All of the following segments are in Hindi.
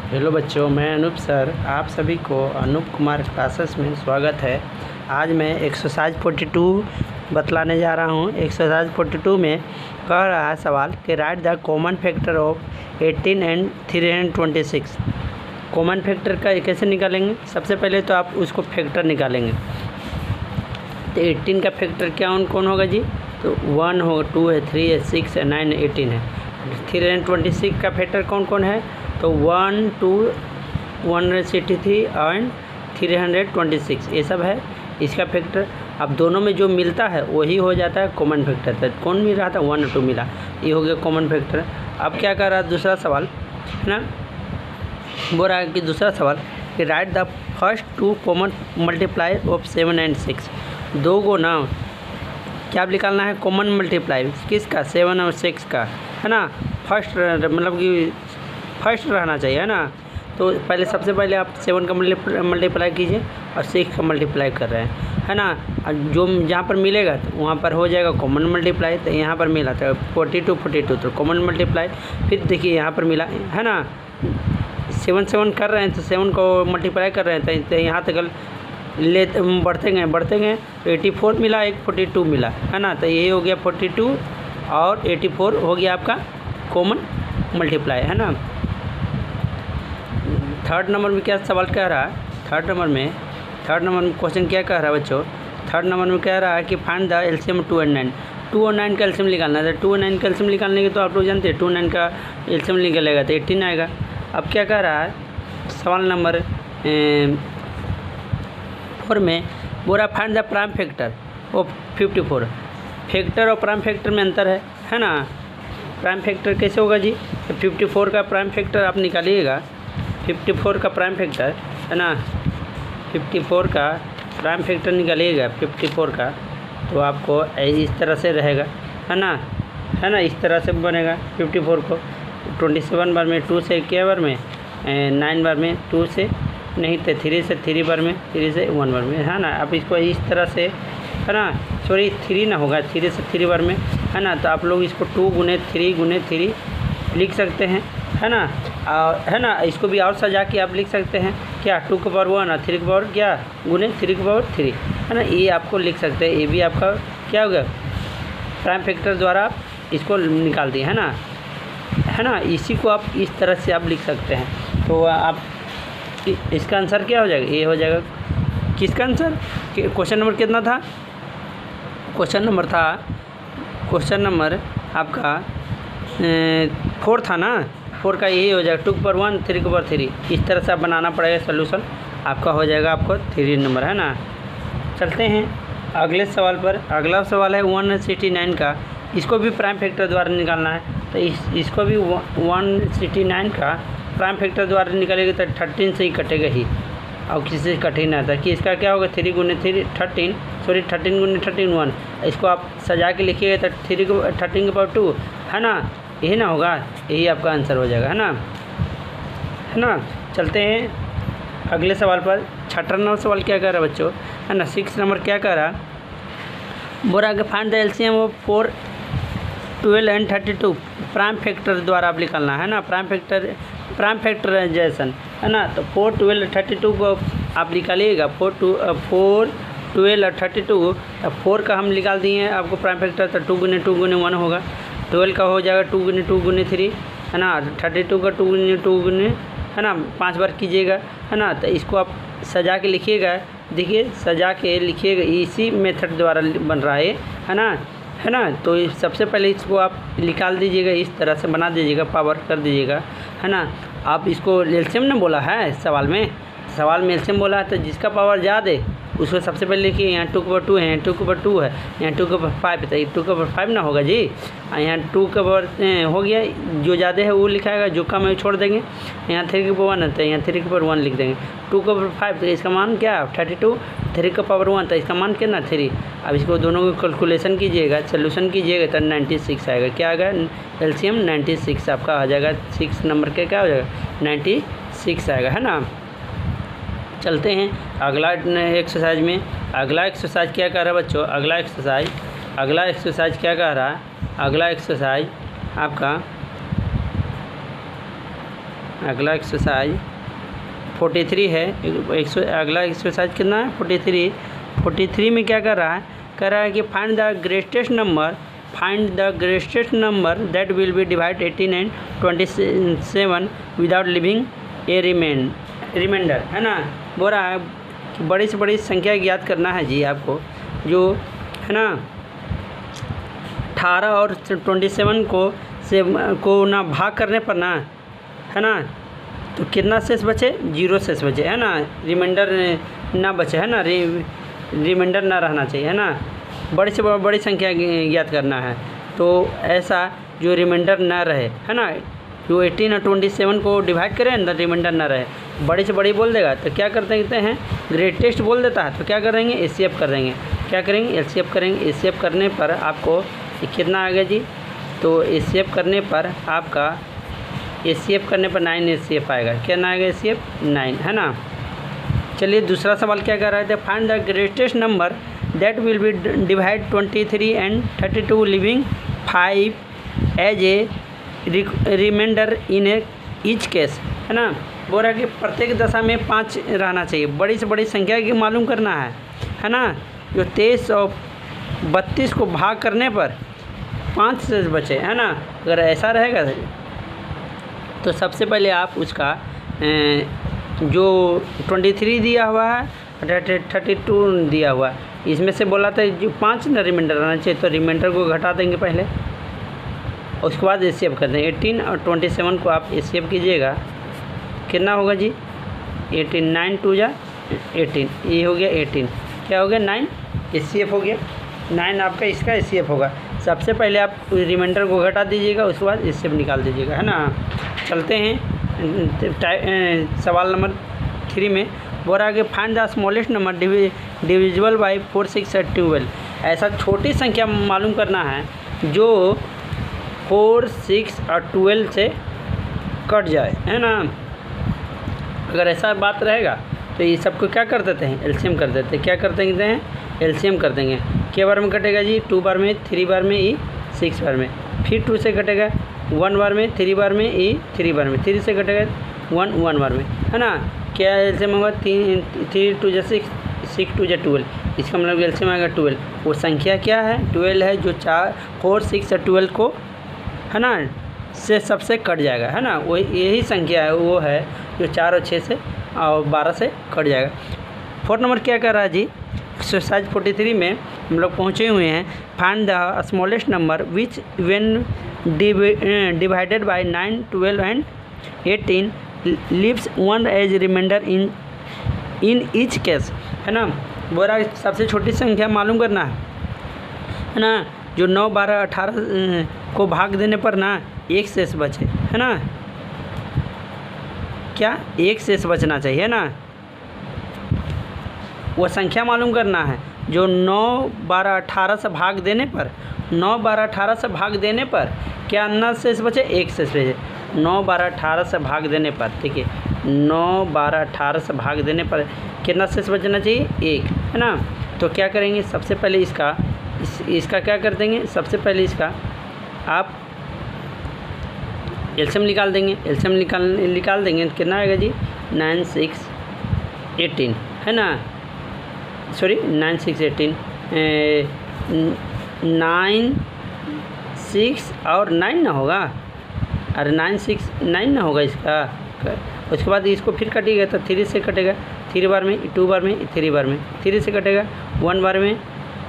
हेलो बच्चों, मैं अनूप सर आप सभी को अनूप कुमार क्लासेस में स्वागत है। आज मैं एक्सरसाइज 42 बतलाने जा रहा हूँ। एक्सरसाइज 42 में कह रहा है सवाल कि right the common factor of 18 and 326। Common factor का कैसे निकालेंगे? सबसे पहले तो आप उसको फैक्टर निकालेंगे। तो 18 का फैक्टर क्या कौन होगा जी? तो 1 होगा, 2 है, 3 है, 6 है, 9 है, 18 है। 326 का फैक्टर कौन कौन है? तो 1, 2, 163 एंड 326 ये सब है इसका फैक्टर। अब दोनों में जो मिलता है वही हो जाता है कॉमन फैक्टर। तो कौन मिल रहा था? 1 और 2 मिला, ये हो गया कॉमन फैक्टर। अब क्या कर रहा है दूसरा सवाल, है ना? बोल रहा है कि दूसरा सवाल कि right the first 2 common multiply of 7 and 6। दो को ना क्या निकालना है? कॉमन मल्टीप्लाई किसका? 7 और 6 का, है ना? फर्स्ट मतलब कि फर्स्ट रहना चाहिए, है ना? तो पहले सबसे पहले आप 7 का मल्टीप्लाई कीजिए और 6 का मल्टीप्लाई कर रहे हैं, है ना? जो जहाँ पर मिलेगा तो वहाँ पर हो जाएगा कॉमन मल्टीप्लाई। तो यहाँ पर मिला था 42 तो कॉमन मल्टीप्लाई। फिर देखिए यहाँ पर मिला, है ना? 7 कर रहे हैं तो 7 को मल्टीप्लाई कर रहे हैं तो यहाँ तक ले बढ़ते गए तो 84 मिला, एक 42 मिला, है ना? तो यही हो गया 42 और 84 हो गया आपका कॉमन मल्टीप्लाई, है ना? थर्ड नंबर में क्या सवाल कह रहा है? थर्ड नंबर में क्वेश्चन क्या कह रहा है बच्चों? थर्ड नंबर में कह रहा है कि फाइंड द एलसीएम 2 and 9। 2 और 9 का एलसीएम निकालना है। 2 और 9 का एलसीएम निकालने के तो आप लोग जानते हैं 2 और 9 का एलसीएम निकलेगा तो 18 आएगा। अब क्या कह रहा है सवाल नंबर 4 में बोल रहा find the prime factor of 54। Factor और प्राइम फैक्टर में अंतर है ना? प्राइम फैक्टर कैसे होगा जी? तो 54 का प्राइम फैक्टर आप निकालिएगा। 54 का प्राइम फैक्टर, है ना? 54 का प्राइम फैक्टर निकालिएगा 54 का, तो आपको इस तरह से रहेगा, है ना? इस तरह से बनेगा 54 को 27 बार में 2 से क्या बार में 9 बार में 2 से नहीं तो 3 से 3 बार में 3 से 1 बार में, है ना? आप इसको इस तरह से, है ना? सॉरी 3 ना होगा, 3 से 3 बार में, है ना? तो आप लोग इसको 2 गुने 3 लिख सकते हैं, है ना? है ना? इसको भी और सजा के आप लिख सकते हैं क्या? 2 के पावर 1 और 3 के पावर क्या गुने 3 के पावर 3, है ना? ये आपको लिख सकते हैं। ये भी आपका क्या हो गया? प्राइम फैक्टर द्वारा आप इसको निकाल दिए, है ना? इसी को आप इस तरह से आप लिख सकते हैं। तो आप इसका आंसर क्या हो जाएगा? ये हो जाएगा किसका आंसर? क्वेश्चन नंबर कितना था? क्वेश्चन नंबर आपका 4 था ना? 4 का यही हो जाएगा 2 के पावर 1 3 के पावर 3। इस तरह से आप बनाना पड़ेगा सोल्यूशन, आपका हो जाएगा आपको 3 नंबर, है ना? चलते हैं अगले सवाल पर। अगला सवाल है 169 का। इसको भी प्राइम फैक्टर द्वारा निकालना है। तो इसको भी 169 का प्राइम फैक्टर द्वारा निकालेगा तो 13 से ही कटेगा ही, और किसी से कट ही ना था कि इसका क्या होगा 3 गुने 3 13 गुने 13 1। इसको आप सजा के लिखिएगा तो 13 के पावर 2, है ना? यही ना होगा, यही आपका आंसर हो जाएगा, है ना? चलते हैं अगले सवाल पर। छठा नंबर सवाल क्या कर रहा है बच्चों, है ना? 6 नंबर क्या कर रहा? बोल रहा है कि find the LCM of 4 12 and 32। Prime factor द्वारा आप निकालना है ना? प्राइम फैक्टराइजेशन, है ना? तो 4 12 32 को आप निकालिएगा। 4 12 और 32। 4 का हम निकाल दिए हैं आपको प्राइम फैक्टर, तो 2 गुने 1 होगा। 12 का हो जाएगा 2 गुने 3, है ना? 32 का 2 गुने, है ना? 5 बार कीजिएगा, है ना? तो इसको आप सजा के लिखिएगा। देखिए सजा के लिखिएगा, इसी मेथड द्वारा बन रहा है ना? तो सबसे पहले इसको आप निकाल दीजिएगा, इस तरह से बना दीजिएगा, पावर कर दीजिएगा, है ना? आप इसको एलसीएम ने बोला है सवाल में एलसीएम बोला है, तो जिसका पावर ज़्यादा है उसको सबसे पहले लिखिए। यहाँ 2 के पावर 2 है, यहाँ 2 के पावर 2 है, यहाँ 2 के पावर 5 है, तो 2 के पावर 5 ना होगा जी। यहाँ 2 के पावर हो गया, जो ज़्यादा है वो लिखाएगा, जो कम है छोड़ देंगे। यहाँ 3 के पावर 1 है तो यहाँ 3 के पावर 1 लिख देंगे। 2 के पावर 5 तो इसका मान क्या? 32। 3 के पावर 1 तो इसका मान कितना? 3। अब इसको दोनों को कैलकुलेशन कीजिएगा, सोल्यूशन कीजिएगा तो 96 आएगा। क्या आएगा? एलसीएम 96 आपका आ जाएगा। 6 नंबर के क्या हो जाएगा? 96 आएगा, है ना? चलते हैं अगला एक्सरसाइज में। अगला एक्सरसाइज क्या कर रहा है बच्चों? अगला एक्सरसाइज क्या कर रहा है? अगला एक्सरसाइज आपका अगला एक्सरसाइज 43 है। अगला एक्सरसाइज कितना है? 43। 43 में क्या कर रहा है? कह रहा है कि find the greatest number that will be divide 18 and 27 without living a reminder, है ना। बोल रहा है कि बड़ी से बड़ी संख्या ज्ञात करना है जी आपको, जो है ना 18 और 27 को ना भाग करने पर ना, है ना, तो कितना शेष बचे? 0 शेष बचे, है ना। रिमाइंडर ना बचे, है ना, रिमाइंडर ना रहना चाहिए, है ना। बड़ी से बड़ी संख्या ज्ञात करना है, तो ऐसा जो रिमाइंडर ना रहे, है ना। जो 18 और 27 को डिवाइड करें, अंदर रिमाइंडर ना रहे, बड़ी से बड़ी बोल देगा तो क्या करते हैं? ग्रेटेस्ट बोल देता है तो क्या करेंगे? एचसीएफ कर देंगे। क्या करेंगे? एचसीएफ करेंगे। एचसीएफ करने पर आपको कितना आ गया जी? तो एचसीएफ करने पर आपका 9 एचसीएफ आएगा। क्या आएगा? एचसीएफ 9, है ना। चलिए दूसरा सवाल क्या कर रहे थे? Find the greatest number that will be divide 23 and 32 living 5 as a reminder in each case, है ना। बोल रहा है कि प्रत्येक दशा में 5 रहना चाहिए। बड़ी से बड़ी संख्या की मालूम करना है ना। जो 23 और 32 को भाग करने पर 5 शेष बचे, है ना। अगर ऐसा रहेगा तो सबसे पहले आप उसका जो 23 दिया हुआ है, 32 दिया हुआ है, इसमें से बोला था जो 5 ना रिमाइंडर रहना चाहिए, तो रिमाइंडर को घटा देंगे पहले, उसके बाद एचसीएफ कर देंगे। 18 और 27 को आप एचसीएफ कीजिएगा, कितना होगा जी? 18, 9 2 जा 18, ये हो गया 18। क्या हो गया? 9 एचसीएफ हो गया। 9 आपका इसका एचसीएफ होगा। सबसे पहले आप रिमाइंडर को घटा दीजिएगा, उसके बाद एचसीएफ निकाल दीजिएगा, है ना। चलते हैं सवाल नंबर 3 में। बोल रहा है कि find the smallest number divisible by 4, 6 और 12। ऐसा छोटी संख्या मालूम करना है जो 4, 6 और 12 से कट जाए, है ना। अगर ऐसा बात रहेगा तो ये सबको क्या कर देते हैं? एलसीएम कर देते हैं। क्या कर देते हैं? एलसीएम कर देंगे। क्या बार में कटेगा जी? 2 बार में, 3 बार में, ई 6 बार में, फिर 2 से कटेगा 1 बार में, 3 बार में, ई 3 बार में, 3 से कटेगा 1 बार में, है ना। क्या एलसीएम होगा? 3 2 जा 6, 6 2 जा 12, इसका मतलब एलसीएम आएगा 12। वो संख्या क्या है? 12 है, जो 4, 6 और 12 को, है ना, से सबसे कट जाएगा, है ना। वो यही संख्या है, वो है जो 4 और 6 से और 12 से कट जाएगा। 4 नंबर क्या कर रहा है जी? एक्सरसाइज 43 में हम लोग पहुँचे हुए हैं। Find the smallest number which when divided by 9, 12 and 18 leaves 1 as remainder in each case, है ना। बोला सबसे छोटी संख्या मालूम करना है ना। जो 9, 12, 18 को भाग देने पर ना 1 शेष बचे, है ना। क्या? 1 शेष बचना चाहिए, है ना। वो संख्या मालूम करना है जो 9, 12, 18 से भाग देने पर, 9, 12, 18 से भाग देने पर क्या ना शेष बचे? 1 शेष बचे। 9, 12, 18 से भाग देने पर, ठीक है, 9, 12, 18 से भाग देने पर कितना शेष बचना चाहिए? 1, है ना। तो क्या करेंगे? सबसे पहले इसका क्या कर देंगे? सबसे पहले इसका आप एलसीएम निकाल देंगे। एलसीएम निकाल देंगे तो कितना आएगा जी? 9, 6, 18, है ना। सॉरी 9, 6, 18, 9, 6 और 9 ना होगा, अरे 9, 6, 9 ना होगा इसका। उसके बाद इसको फिर कटिएगा तो 3 से कटेगा, 3 बार में, 2 बार में, 3 बार में, 3 से कटेगा 1 बार में,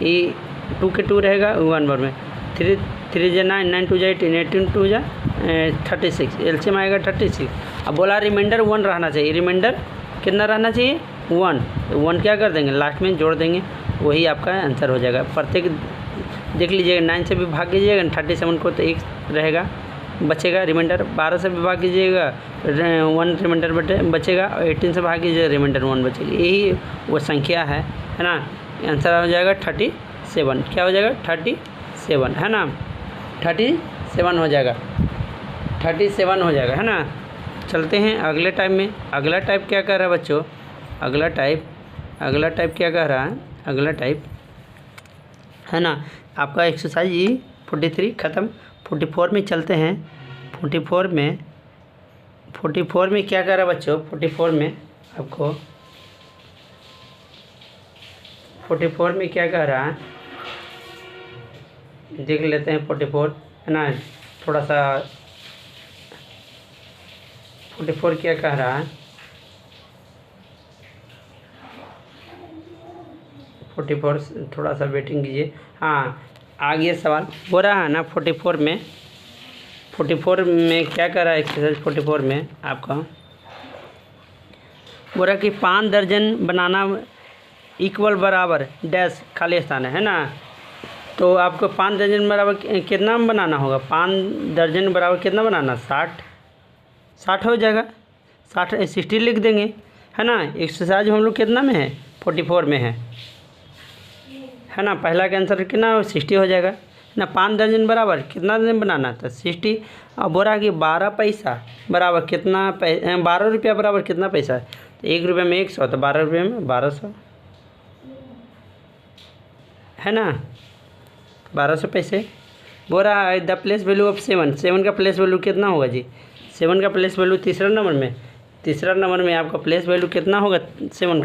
ये 2 के 2 रहेगा 1 बार में, 3 जा 9, 9 2 जा 18, 18 2 जा 36, एलसीएम आएगा 36। अब बोला रिमाइंडर 1 रहना चाहिए। रिमाइंडर कितना रहना चाहिए? 1। 1 क्या कर देंगे? लास्ट में जोड़ देंगे, वही आपका आंसर हो जाएगा। प्रत्येक देख लीजिएगा, 9 से भी भाग कीजिएगा 37 को तो 1 रहेगा बचेगा रिमाइंडर। 12 से भी भाग कीजिएगा 1 रिमाइंडर बचेगा, और 18 से भाग कीजिएगा रिमाइंडर 1 बचेगी। यही वो संख्या है ना। आंसर हो जाएगा 37। क्या हो जाएगा? 37, है ना। 37 हो जाएगा, 37 हो जाएगा, है ना। चलते हैं अगले टाइप में। अगला टाइप क्या कह रहा है बच्चों? अगला टाइप क्या कह रहा है? अगला टाइप, है ना, आपका एक्सरसाइज 43 ख़त्म। 44 में चलते हैं। 44 में 44 में क्या कर रहा है बच्चों, 44 में आपको 44 में क्या कह रहा है देख लेते हैं। 44 है ना, थोड़ा सा 44 क्या कह रहा है, 44 थोड़ा सा वेटिंग कीजिए। हाँ आ गया सवाल, हो रहा है ना 44 में क्या कर रहा है एक्सरसाइज 44 में आपका बोल रहा कि 5 दर्जन बनाना इक्वल बराबर डैश खाली स्थान है ना। तो आपको 5 दर्जन बराबर कितना बनाना होगा, 5 दर्जन बराबर कितना बनाना, 60 हो जाएगा, 60 लिख देंगे है ना। एक्सरसाइज हम लोग कितना में है, 44 में है ना। पहला का आंसर कितना 60 हो जाएगा ना। 5 दर्जन बराबर कितना दर्जन बनाना था 60। अब बोला कि 12 पैसा बराबर कितना 12 रुपया बराबर कितना पैसा है, तो 1 रुपये में 100, तो 12 रुपये में 1200 है ना, 1200 पैसे। बोल रहा है द प्लेस वैल्यू ऑफ 7 का प्लेस वैल्यू कितना होगा जी, 7 का प्लेस वैल्यू तीसरा नंबर में आपका प्लेस वैल्यू कितना होगा 7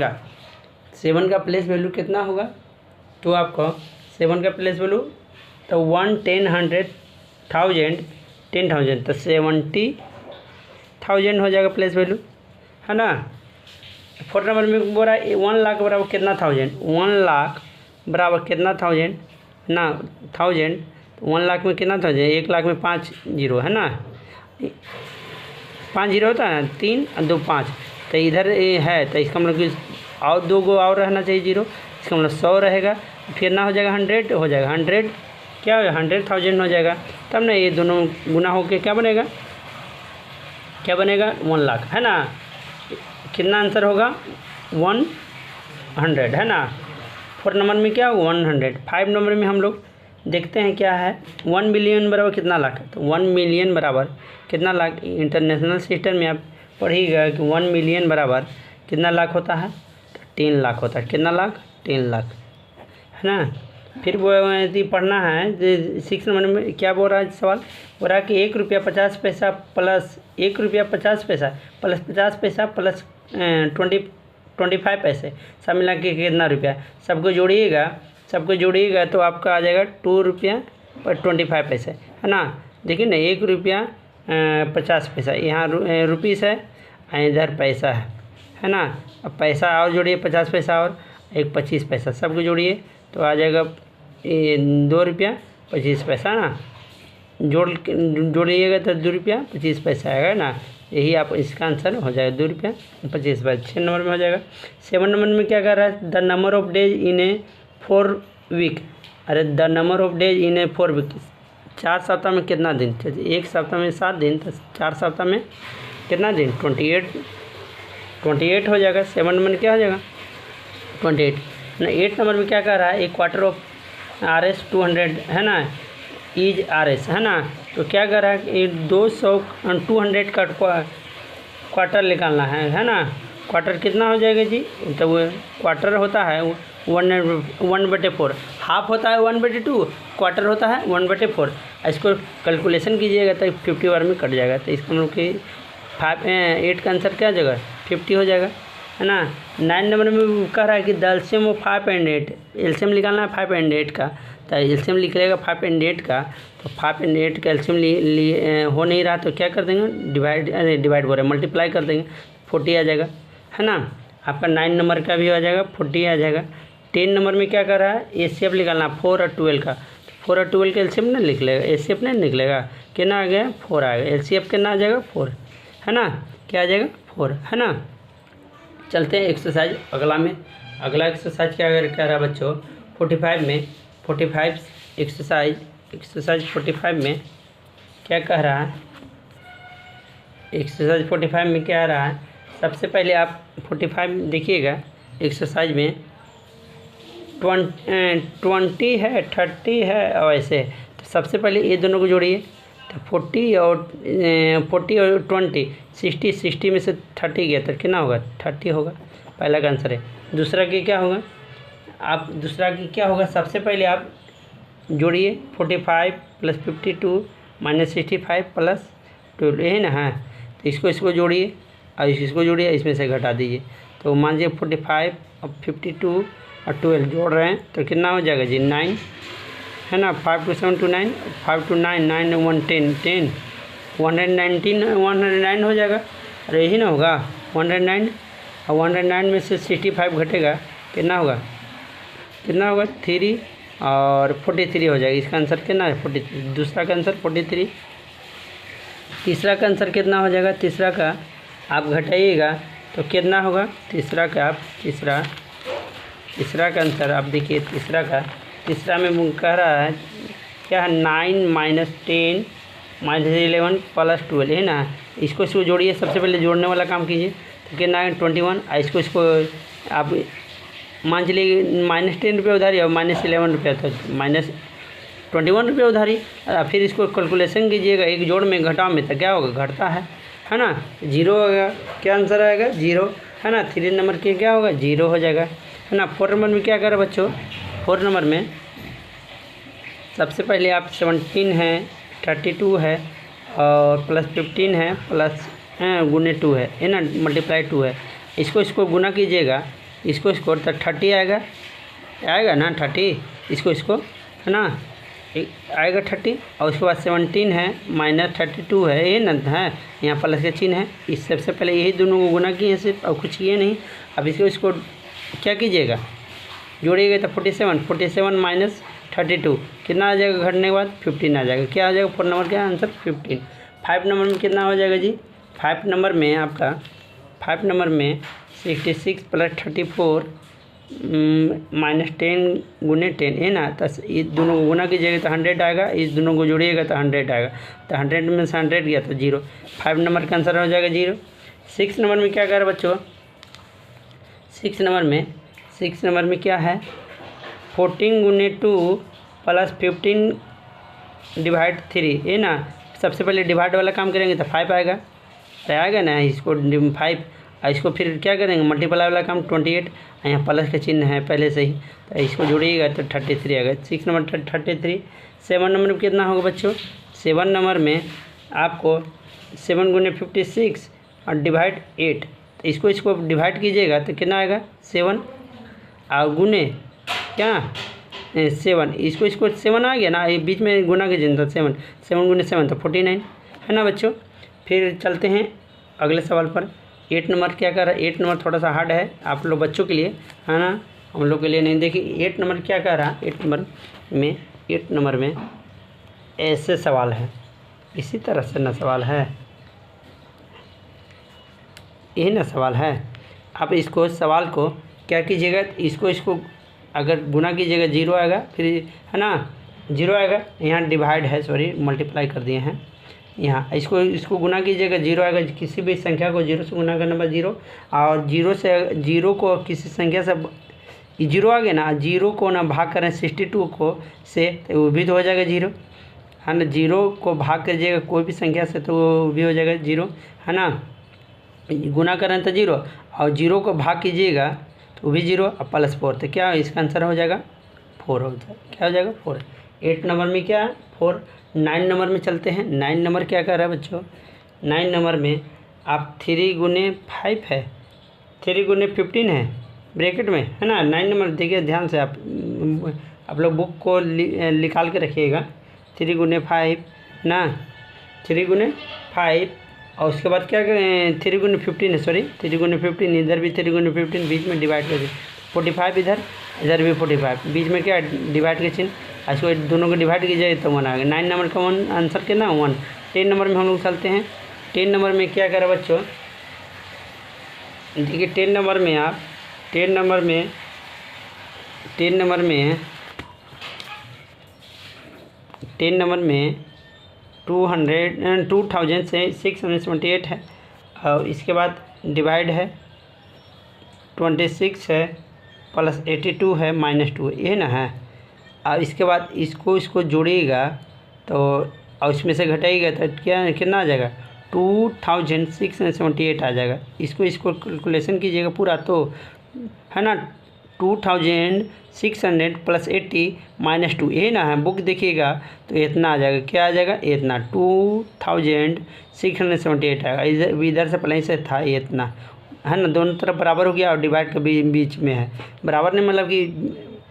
का प्लेस वैल्यू कितना होगा, तो आपको 7 का प्लेस वैल्यू तो 1 10 100 1000 10,000 तो 70,000 हो जाएगा प्लेस वैल्यू है ना। 4 नंबर में बोल रहा है 1 लाख बराबर कितना 1000, 1 लाख बराबर कितना 1000 ना 1000, तो 1 लाख में कितना 1000, 1 लाख में 5 जीरो है ना, 5 जीरो होता है ना, 3 और 2 5, तो इधर है तो इसका मतलब कि और 2 गो और रहना चाहिए जीरो, इसका मतलब 100 रहेगा, फिर ना हो जाएगा 100 हो जाएगा, 100 क्या होगा 100,000 हो जाएगा, तब ना ये दोनों गुना होके क्या बनेगा 1 लाख है ना। कितना आंसर होगा 100 है ना। 4 नंबर में क्या होगा 100। 5 नंबर में हम लोग देखते हैं क्या है, 1 मिलियन बराबर कितना लाख है, तो 1 मिलियन बराबर कितना लाख, इंटरनेशनल सिस्टम में आप पढ़िएगा कि 1 मिलियन बराबर कितना लाख होता है, तो 3 लाख होता है, कितना लाख 3 लाख है ना। फिर वो यदि पढ़ना है 6 नंबर में क्या बोल रहा है सवाल, बोल रहा है कि 1 रुपया 50 पैसा प्लस 1 रुपया 50 पैसा प्लस 50 पैसा प्लस 25 पैसे सब मिला के कितना रुपया, सबको जोड़िएगा तो आपका आ जाएगा 2 रुपया 25 पैसे है ना। देखिए ना 1 रुपया 50 पैसा, यहाँ रुपीस है, इधर पैसा है ना। अब पैसा और जोड़िए 50 पैसा और एक 25 पैसा, सबको जोड़िए तो आ जाएगा 2 रुपया 25 पैसा ना। जोड़िएगा तो 2 रुपया 25 पैसा आएगा ना, यही आप इसका आंसर हो जाएगा 2 रुपया 25 पैसा। 6 नंबर में हो जाएगा। 7 नंबर में क्या कर रहा है, the number of days in a 4 week, अरे the number of days in a 4 week, 4 सप्ताह में कितना दिन, चलिए 1 सप्ताह में 7 दिन, तो 4 सप्ताह में कितना दिन 28 हो जाएगा। 7 नंबर में क्या हो जाएगा 28 ना। 8 नंबर में क्या कर रहा है, एक क्वार्टर ऑफ RS 200 है ना, इज RS है ना। तो क्या कर रहा है 200 का क्वार्टर निकालना है ना। क्वार्टर कितना हो जाएगा जी, तो वो क्वार्टर होता है 1/4, हाफ होता है 1/2, क्वार्टर होता है 1/4। इसको कैलकुलेशन कीजिएगा तो 50 बार में कट जाएगा, तो इसका मतलब कि 8 का आंसर क्या जगह 50 हो जाएगा है ना। 9 नंबर में कह रहा है कि the LCM of 5 and 8, LCM निकालना है 5 and 8 का, तो एलसीएम लिख लेगा 5 and 8 का, तो 5 and 8 का एलसीएम हो नहीं रहा तो क्या कर देंगे डिवाइड बोल रहे मल्टीप्लाई कर देंगे, 40 आ जाएगा है ना। आपका 9 नंबर का भी आ जाएगा 40 आ जाएगा। 10 नंबर में क्या कर रहा है, एचसीएफ निकालना 4 और 12 का, 4 और 12 का एलसीएम नहीं लिख लेगा, एचसीएफ नहीं निकलेगा, कितना आ गया 4 आ गया, एलसीएफ कितना आ जाएगा 4 है ना, क्या आ जाएगा 4 है ना। चलते हैं एक्सरसाइज अगला एक्सरसाइज क्या कह रहा है बच्चों 45 एक्सरसाइज 45 में क्या कह रहा है, एक्सरसाइज 45 में क्या आ रहा है। सबसे पहले आप 45 देखिएगा, एक्सरसाइज में 20 है 30 है और ऐसे, तो सबसे पहले ये दोनों को जोड़िए, तो 40 और 20 60 में से 30 गया तो कितना होगा 30 होगा, पहला का आंसर है। दूसरा की क्या होगा, सबसे पहले आप जोड़िए 45 + 52 - 65 + 12 यही ना है, तो तो इसको इसको जोड़िए और इसको जोड़िए, इसमें से घटा दीजिए। तो मान लीजिए 45 और 52 और 12 जोड़ रहे हैं तो कितना हो जाएगा जी 9, है ना। 5 2 7 2 9, 5 2 9, 9 1 10, 10 119, 109 हो जाएगा। अरे यही ना होगा 109, और 109 में से 65 घटेगा कितना होगा, 3 और 43 हो जाएगा। इसका आंसर कितना है 43, दूसरा का आंसर 43। तीसरा का आंसर कितना हो जाएगा, तीसरा का आप घटाइएगा तो कितना होगा, तीसरा का आंसर आप देखिए। तीसरा में कह रहा है क्या है 9 -10 -11 + 12 है ना। इसको जोड़िए, सबसे पहले जोड़ने वाला काम कीजिए तो कितना है 21। इसको आप मान चलिए -10 उधारी और -11 रुपये, तो -21 रुपये उधारी। फिर इसको कैलकुलेशन कीजिएगा, एक जोड़ में घटाव में तो क्या होगा, घटता है ना, 0 होगा। क्या आंसर आएगा 0, है ना। 3 नंबर के क्या होगा 0 हो जाएगा, है ना। 4 नंबर में क्या करें बच्चों, 4 नंबर में सबसे पहले आप 17 है, 32 है और +15 है, प्लस गुने 2 है ना, मल्टीप्लाई 2 है। इसको गुना कीजिएगा, इसको तो 30 आएगा ना 30, इसको है ना आएगा 30। और उसके बाद 17 है -32 है, ये ना है, यहाँ प्लस का चिन्ह है। इस सबसे पहले यही दोनों को गुना किए सिर्फ, और कुछ किए नहीं। अब इसको क्या कीजिएगा, जोड़िएगा तो 47 -32 कितना आ जाएगा, घटने के बाद 15 आ जाएगा। क्या आ जाएगा 4 नंबर का आंसर 15। 5 नंबर में कितना हो जाएगा जी, 5 नंबर में आपका 66 + 34 -10 गुने 10 है ना। तो इस दोनों को गुना कीजिएगा तो 100 आएगा, इस दोनों को जोड़िएगा तो 100 आएगा। तो 100 में से 100 गया तो 0। 5 नंबर का आंसर हो जाएगा 0। 6 नंबर में क्या कर रहे बच्चों, 6 नंबर में क्या है 14 गुने 2 + 15 / 3 है ना। सबसे पहले डिवाइड वाला काम करेंगे तो 5 आएगा ना, इसको 5। इसको फिर क्या करेंगे, मल्टीप्लाई वाला काम 28, यहाँ प्लस का चिन्ह है पहले से ही, तो इसको जोड़िएगा तो 33 आएगा। 6 नंबर 33। 7 नंबर में कितना होगा बच्चों, 7 नंबर में आपको 7 गुने 56 और डिवाइड 8, तो इसको डिवाइड कीजिएगा तो कितना आएगा 7 और गुने क्या 7, इसको 7 आ गया ना, ये बीच में गुना कीजिए तो 7 गुने 7 तो 49 है ना बच्चों। फिर चलते हैं अगले सवाल पर। 8 नंबर क्या कर रहा है, 8 नंबर थोड़ा सा हार्ड है आप लोग बच्चों के लिए, है ना, हम लोग के लिए नहीं। देखिए 8 नंबर क्या कर रहा है, 8 नंबर में ऐसे सवाल है, इसी तरह से ना सवाल है, यही ना सवाल है। आप इसको सवाल को क्या कीजिएगा, इसको अगर गुना कीजिएगा 0 आएगा, फिर है ना 0 आएगा, यहाँ डिवाइड है, सॉरी मल्टीप्लाई कर दिए हैं यहाँ। इसको गुना कीजिएगा 0 आएगा, किसी भी संख्या को 0 से गुना करने पर 0, और 0 को किसी संख्या से 0 आ गया ना, 0 को ना भाग करें 62 को से, तो वो भी तो हो जाएगा 0, है ना। 0 को भाग करिएगा कोई भी संख्या से तो वो भी हो जाएगा 0, है ना। गुना करें तो 0 और 0 को भाग कीजिएगा तो वो भी 0 और +4, तो क्या इसका आंसर हो जाएगा 4 हो जाएगा। क्या हो जाएगा 4। 8 नंबर में क्या है 4। 9 नंबर में चलते हैं। 9 नंबर क्या कर रहा है बच्चों, 9 नंबर में आप 3 गुने 5 है, 3 गुने 15 है ब्रैकेट में, है ना। 9 नंबर देखिए ध्यान से, आप लोग बुक को निकाल के रखिएगा। 3 गुने 5 ना, 3 गुने 5 और उसके बाद क्या करें 3 गुने 15 है, सॉरी 3 गुने 15, इधर भी 3 गुने 15, बीच में डिवाइड कर दिए 45, इधर भी 45, बीच में क्या डिवाइड के चिन्ह, इसको दोनों को डिवाइड कीजिए तो 1 आ गया। 9 नंबर का आंसर कितना 1। 10 नंबर में हम लोग चलते हैं। 10 नंबर में क्या करें बच्चों, देखिए 10 नंबर में आप 10 नंबर में 2678 है, और इसके बाद डिवाइड है 26 है, प्लस 82 है, -2 ये ना है। और इसके बाद इसको जोड़िएगा तो और इसमें से घटाइएगा तो कितना आ जाएगा 2678 आ जाएगा। इसको कैलकुलेशन कीजिएगा पूरा तो, है ना। 2600 प्लस 80 माइनस 2, यही ना है। बुक देखिएगा तो इतना आ जाएगा, क्या आ जाएगा इतना, 2678 आएगा। इधर से पहले से था इतना, है ना। दोनों तरफ बराबर हो गया और डिवाइड के बीच में है, बराबर नहीं मतलब कि,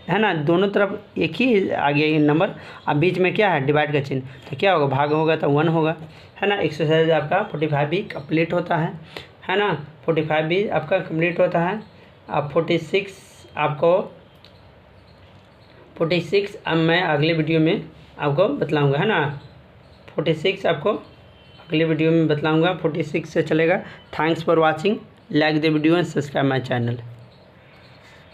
है ना, दोनों तरफ एक ही आ गया ये नंबर। अब बीच में क्या है, डिवाइड का चिन्ह, तो क्या होगा, भाग होगा तो 1 होगा, है ना। एक्सरसाइज आपका 45 भी कंप्लीट होता है ना। 45 भी आपका कंप्लीट होता है। अब 46 अब मैं अगले वीडियो में आपको बतलाऊँगा, है ना। 46 आपको अगले वीडियो में बतलाऊँगा, 46 से चलेगा। Thanks for watching, like the video and subscribe my channel.